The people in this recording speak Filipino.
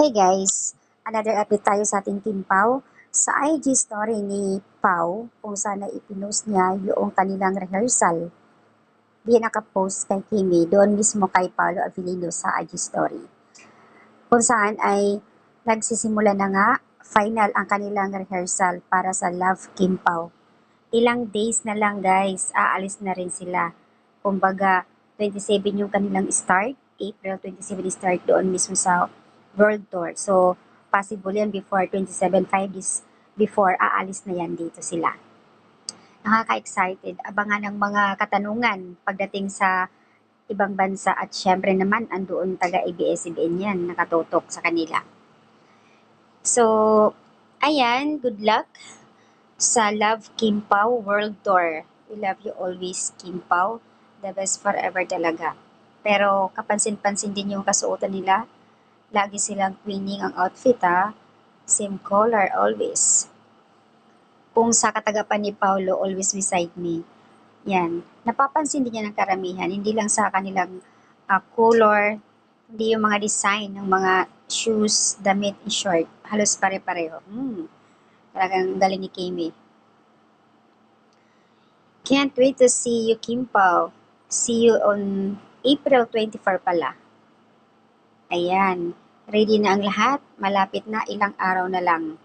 Hey guys, another update tayo sa ating Team Pau. Sa IG story ni Pau, kung sana ipinost niya yung kanilang rehearsal, di nakapost kay Kimi, doon mismo kay Paolo Avellino sa IG story. Kung saan ay nagsisimula na nga, final ang kanilang rehearsal para sa Love Kim Pau. Ilang days na lang guys, aalis na rin sila. Kumbaga, 27 yung kanilang start, April 27 start doon mismo sa World Tour. So, possible yan before 27, 5 days before aalis na yan dito sila. Nakaka-excited. Abangan ng mga katanungan pagdating sa ibang bansa at syempre naman andoon taga ABS-CBN yan, nakatutok sa kanila. So, ayan, good luck sa Love Kim Pau World Tour. We love you always, Kim Pau. The best forever talaga. Pero kapansin-pansin din yung kasuotan nila. Lagi silang twinning ang outfit ha. Same color always. Kung sa katagapan ni Paulo, always beside me. Yan. Napapansin din niya ng karamihan. Hindi lang sa kanilang color, hindi yung mga design ng mga shoes, damit, short. Halos pare-pareho. Talagang galing ni Kimi. Can't wait to see you, Kim Pao. See you on April 24 pala. Ayan. Ready na ang lahat. Malapit na, ilang araw na lang.